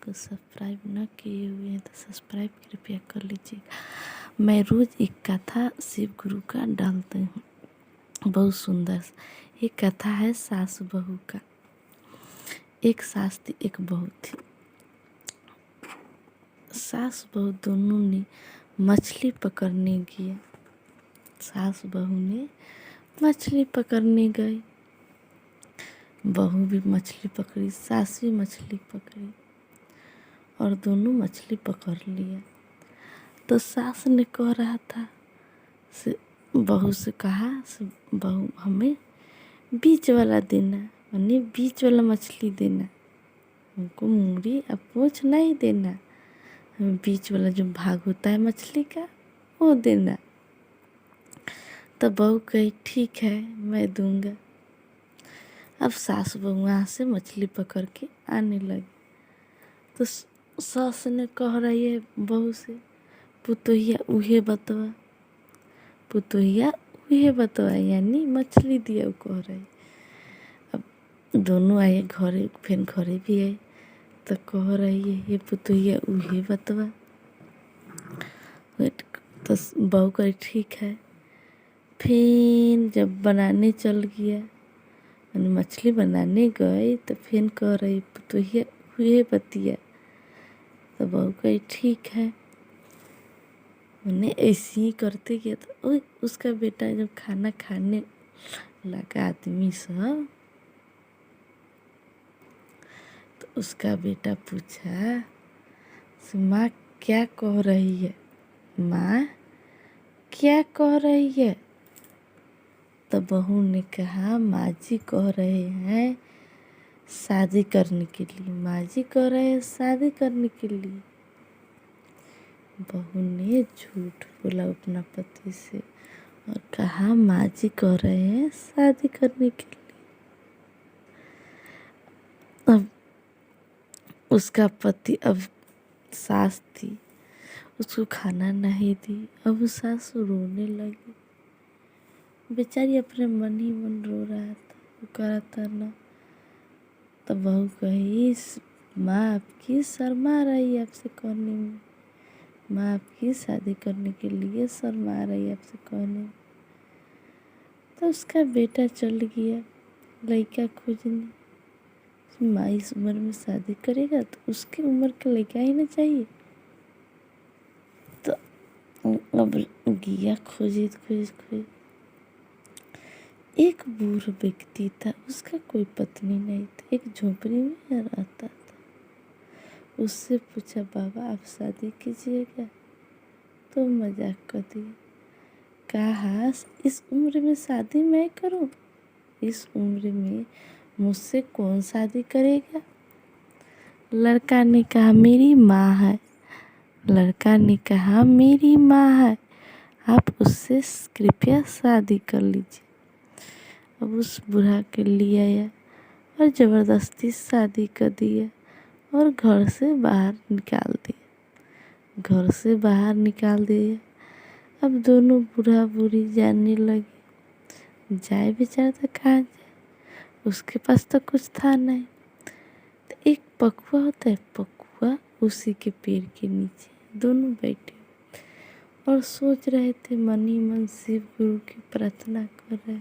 को सब्सक्राइब न किए हुए हैं तो सब्सक्राइब कृपया कर लीजिएगा। मैं रोज़ एक कथा शिव गुरु का डालती हूँ, बहुत सुंदर। ये कथा है सास बहू का। एक सास थी, एक बहू थी। सास बहू दोनों ने मछली पकड़ने गए। सास बहू ने मछली पकड़ने गई, बहू भी मछली पकड़ी, सास भी मछली पकड़ी और दोनों मछली पकड़ लिया। तो सास ने कह रहा था से बहू से कहा से बहू हमें बीच वाला देना, यानी बीच वाला मछली देना, हमको मूड़ी और पूँछ नहीं देना, हमें बीच वाला जो भाग होता है मछली का वो देना। तो बहू कही ठीक है मैं दूंगा। अब सास बहू वहाँ से मछली पकड़ के आने लगी। तो सास ने कह रही है बहू से, पुतोहिया उहे बतवा, पुतोहिया उहे बतवा, यानी मछली दिया वो कह रही। अब दोनों आए घरे, फिर घरे भी आए तो कह रही है ये पुतोहिया उहे बतवा। तो बहू कही ठीक है। फिर जब बनाने चल गया, मैंने मछली बनाने गई तो फिर कह रही पुतोहिया उहे बतिया। तो बहू कही ठीक है। मैंने ऐसे ही करते गया तो उसका बेटा जब खाना खाने लगा आदमी सब, तो उसका बेटा पूछा माँ क्या कह रही है, माँ क्या कह रही है। तो बहू ने कहा माँ जी कह रहे हैं शादी करने के लिए, माँ जी कह रहे हैं शादी करने के लिए। बहू ने झूठ बोला अपना पति से और कहा माँ जी कह रहे हैं शादी करने के लिए। अब उसका पति, अब सास थी उसको खाना नहीं दी। अब सास रोने लगी, बेचारी अपने मन ही मन रो रहा था, वो कह रहा था ना। तो बहू कही माँ आपकी शर्मा रही है आपसे कहने में, माँ आपकी शादी करने के लिए शर्मा रही है आपसे कहने में। तो उसका बेटा चल गया लड़का खोजने। माँ इस उम्र में शादी करेगा तो उसकी उम्र का लड़का ही ना चाहिए। तो अब गया खोजे खोजे, एक बूढ़ व्यक्ति था, उसका कोई पत्नी नहीं था, एक झोपड़ी में रहता था। उससे पूछा बाबा आप शादी कीजिएगा, तो मजाक कर दिया, कहा इस उम्र में शादी मैं करूं, इस उम्र में मुझसे कौन शादी करेगा। लड़का ने कहा मेरी माँ है, लड़का ने कहा मेरी माँ है, आप उससे कृपया शादी कर लीजिए। अब उस बूढ़ा के लिए आया और ज़बरदस्ती शादी कर दिया और घर से बाहर निकाल दिया, घर से बाहर निकाल दिया। अब दोनों बूढ़ा बूढ़ी जाने लगे, जाए बेचारा तो कहाँ जाए, उसके पास तो कुछ था नहीं। तो एक पकुआ होता है, पकुआ उसी के पेड़ के नीचे दोनों बैठे और सोच रहे थे, मन ही मन शिव गुरु की प्रार्थना कर रहे।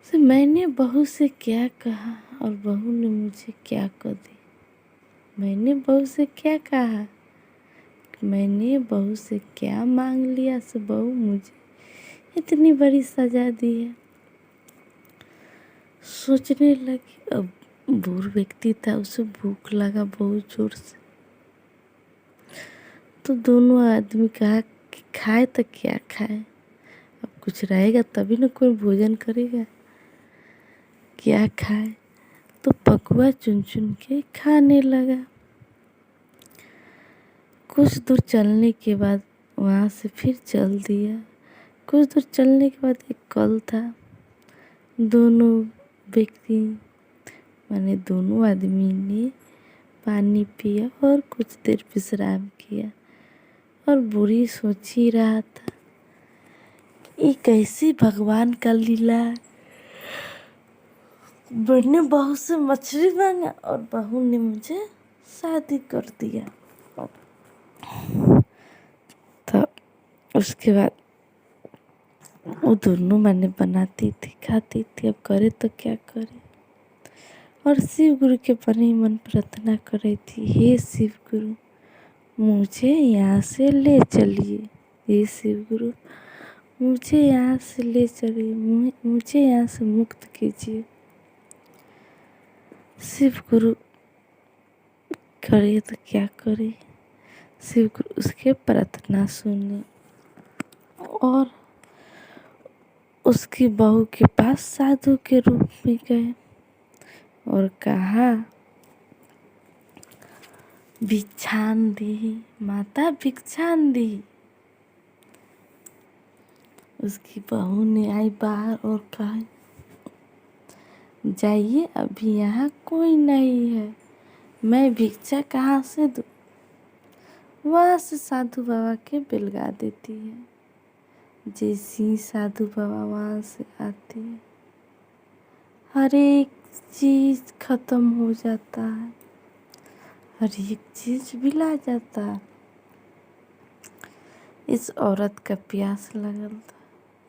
तो मैंने बहू से क्या कहा और बहू ने मुझे क्या कर दी। मैंने बहू से क्या कहा, मैंने बहू से क्या मांग लिया, से बहू मुझे इतनी बड़ी सजा दी है। सोचने लगी। अब बूढ़ व्यक्ति था, उसे भूख लगा बहुत जोर से। तो दोनों आदमी कहा कि खाए तो क्या खाए, अब कुछ रहेगा तभी ना कोई भोजन करेगा, क्या खाए। तो पकुआ चुन चुन के खाने लगा। कुछ दूर चलने के बाद वहाँ से फिर चल दिया। कुछ दूर चलने के बाद एक कल था। दोनों व्यक्ति माने दोनों आदमी ने पानी पिया और कुछ देर विश्राम किया और बूढ़ी सोच ही रहा था ये कैसी भगवान का लीला। मैंने बहू से मछली मांगा और बहू ने मुझे शादी कर दिया। तो उसके बाद वो दोनों मैंने बनाती थी, खाती थी। अब करे तो क्या करे। और शिव गुरु के पर ही मन प्रार्थना कर रही थी, हे शिव गुरु मुझे यहाँ से ले चलिए, हे शिव गुरु मुझे यहाँ से ले चलिए, मुझे यहाँ से मुक्त कीजिए। शिव गुरु करे तो क्या करे। शिव गुरु उसके प्रार्थना सुने और उसकी बहू के पास साधु के रूप में गए और कहा, भिक्षान दी माता, भिक्षान दी। उसकी बहू ने आई बाहर और कहा, जाइए अभी यहाँ कोई नहीं है, मैं भिक्षा कहाँ से दूँ। वहाँ से साधु बाबा के बेलगा देती है। जैसे ही साधु बाबा वहाँ से आते हैं, हर एक चीज खत्म हो जाता है, हर एक चीज बिला जाता है। इस औरत का प्यास लगल था,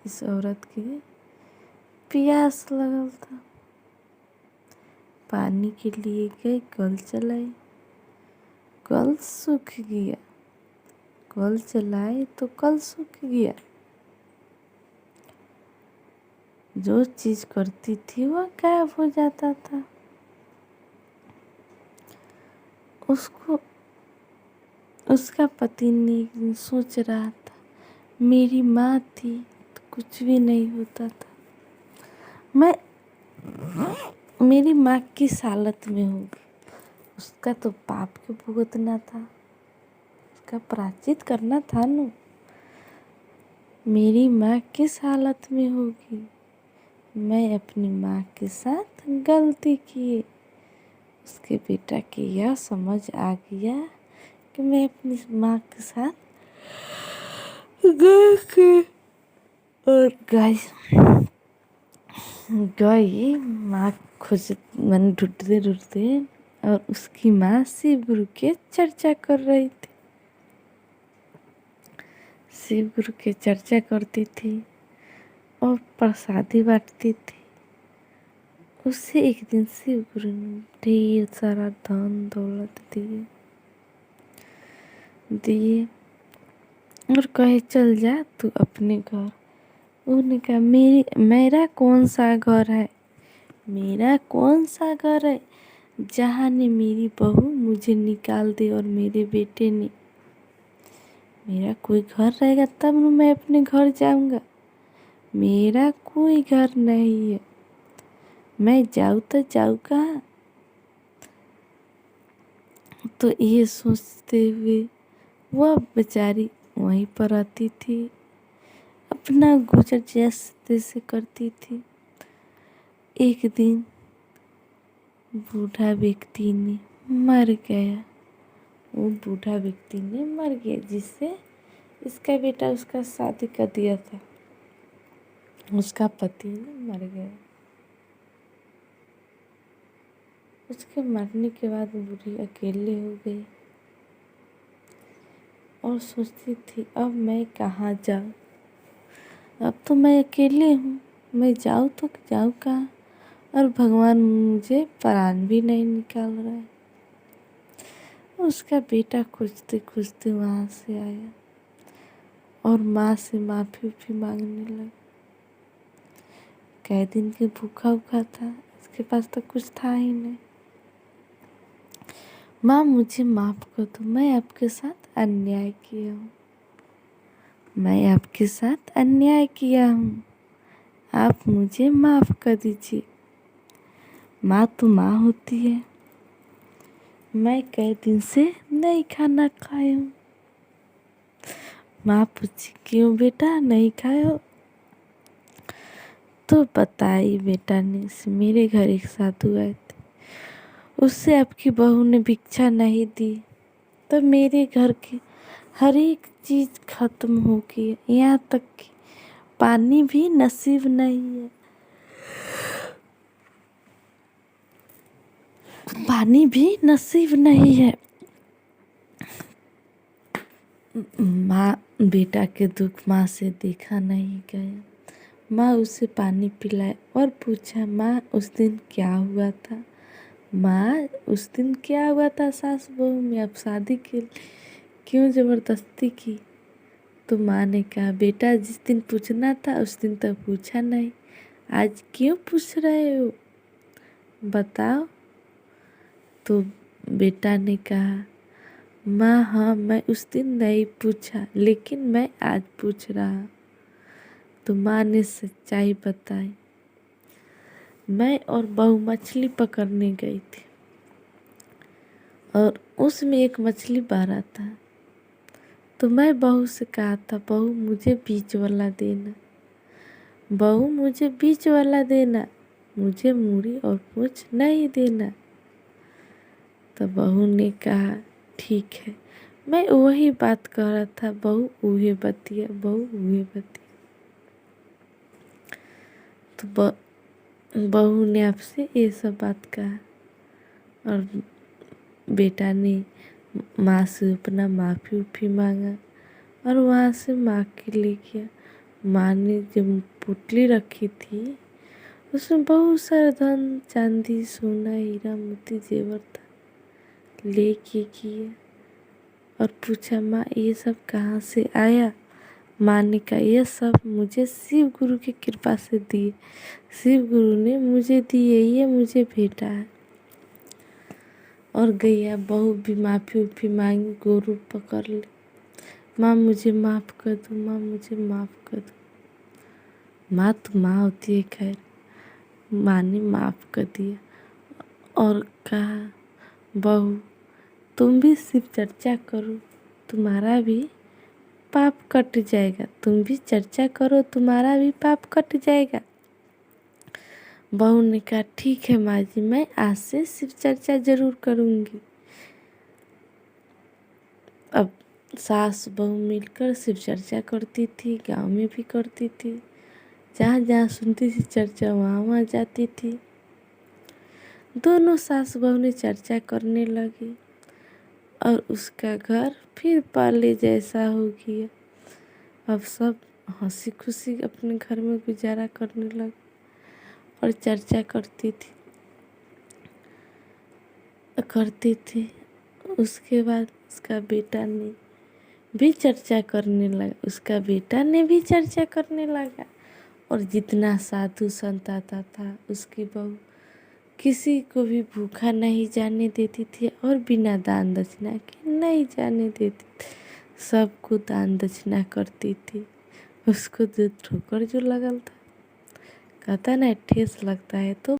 इस औरत के प्यास लगल था। पानी के लिए गए, कल चलाई, कल सूख गया। कल चलाए तो कल सूख गया। जो चीज करती थी वह गायब हो जाता था। उसको उसका पति ने एक दिन सोच रहा था, मेरी माँ थी तो कुछ भी नहीं होता था, मैं मेरी माँ किस हालत में होगी। उसका तो पाप को भुगतना था, उसका प्रायश्चित करना था न। मेरी माँ किस हालत में होगी। मैं अपनी माँ के साथ गलती की। उसके बेटा की यह समझ आ गया कि मैं अपनी माँ के साथ गई और गई माँ खोज मन ढूंढते ढूंढते, और उसकी माँ शिव गुरु के चर्चा कर रही थी। शिव गुरु के चर्चा करती थी और प्रसादी बांटती थी। उसे एक दिन शिव गुरु ने ढेर सारा धन दौलत दिए और कहे, चल जा तू अपने घर। उन्होंने कहा, मेरा कौन सा घर है, मेरा कौन सा घर है जहाँ ने मेरी बहू मुझे निकाल दे और मेरे बेटे ने। मेरा कोई घर रहेगा तब न मैं अपने घर जाऊंगा। मेरा कोई घर नहीं है, मैं जाऊँ तो जाऊँ कहाँ। तो ये सोचते हुए वह बेचारी वहीं पर रहती थी, अपना गुजर जैसे करती थी। एक दिन बूढ़ा व्यक्ति ने मर गया। वो बूढ़ा व्यक्ति ने मर गया जिससे इसका बेटा उसका शादी कर दिया था, उसका पति मर गया। उसके मरने के बाद बूढ़ी अकेले हो गई और सोचती थी, अब मैं कहाँ जाऊँ। अब तो मैं अकेले हूँ, मैं जाऊँ तो जाऊँ कहाँ। और भगवान मुझे प्राण भी नहीं निकाल रहा है। उसका बेटा खोजते खोजते वहाँ से आया और माँ से माफ़ी भी मांगने लगा। कई दिन के भूखा था, इसके पास तो कुछ था ही नहीं। माँ मुझे माफ़ कर दो, मैं आपके साथ अन्याय किया हूँ, मैं आपके साथ अन्याय किया हूँ, आप मुझे माफ़ कर दीजिए। माँ तो माँ होती है। मैं कई दिन से नहीं खाना खाई हूँ। माँ पूछी, क्यों बेटा नहीं खाए हो। तो बताई बेटा ने, मेरे घर एक साधु आए थे, उससे आपकी बहू ने भिक्षा नहीं दी तो मेरे घर की हर एक चीज खत्म हो गई, यहाँ तक कि पानी भी नसीब नहीं है। पानी भी नसीब नहीं है। माँ बेटा के दुख माँ से देखा नहीं गया। माँ उसे पानी पिलाए और पूछा, माँ उस दिन क्या हुआ था? माँ उस दिन क्या हुआ था सास बहू में, अब शादी के लिए क्यों जबरदस्ती की? तो माँ ने कहा, बेटा जिस दिन पूछना था उस दिन तो पूछा नहीं, आज क्यों पूछ रहे हो, बताओ। तो बेटा ने कहा, माँ हाँ मैं उस दिन नहीं पूछा, लेकिन मैं आज पूछ रहा। तो माँ ने सच्चाई बताई। मैं और बहू मछली पकड़ने गई थी और उसमें एक मछली बारा था। तो मैं बहू से कहा था, बहू मुझे बीच वाला देना, बहू मुझे बीच वाला देना, मुझे मूड़ी और पूंछ नहीं देना। तो बहू ने कहा, ठीक है, मैं वही बात कह रहा था, बहू उहे बतिया, बहू उहे बतिया। तो बहू ने आपसे ये सब बात कहा और बेटा ने माँ से अपना माफ़ी उफ़ी मांगा और वहाँ से माँ के ले गया। माँ ने जब पुतली रखी थी उसमें बहुत सारा धन चांदी सोना हीरा मोती जेवर था, लेके किया और पूछा, माँ ये सब कहाँ से आया? माँ ने कहा, यह सब मुझे शिव गुरु की कृपा से दिए, शिव गुरु ने मुझे दिए, ये मुझे भेटा है। और गैया बहू भी माफ़ी उफ़ी मांगी, गोरू पकड़ ली, माँ मुझे माफ़ कर दो, माँ मुझे माफ़ कर दो। माँ तो माँ होती है, खैर माँ ने माफ़ कर दिया और कहा, बहू तुम भी शिव चर्चा करो, तुम्हारा भी पाप कट जाएगा, तुम भी चर्चा करो, तुम्हारा भी पाप कट जाएगा। बहू ने कहा, ठीक है माँ जी, मैं आज से शिव चर्चा जरूर करूँगी। अब सास बहू मिलकर शिव चर्चा करती थी, गांव में भी करती थी, जहाँ जहाँ सुनती थी चर्चा वहाँ वहाँ जाती थी। दोनों सास बहू ने चर्चा करने लगी और उसका घर फिर पहले जैसा हो गया। अब सब हंसी खुशी अपने घर में गुजारा करने लगे और चर्चा करती थी। उसके बाद उसका बेटा ने भी चर्चा करने लगा, उसका बेटा ने भी चर्चा करने लगा और जितना साधु संत आता था उसकी बहू किसी को भी भूखा नहीं जाने देती थी और बिना दान दक्षिणा के नहीं जाने देती थी, सबको दान दक्षिणा करती थी। उसको जो ठोकर जो लगल था, कहता ना ठेस लगता है तो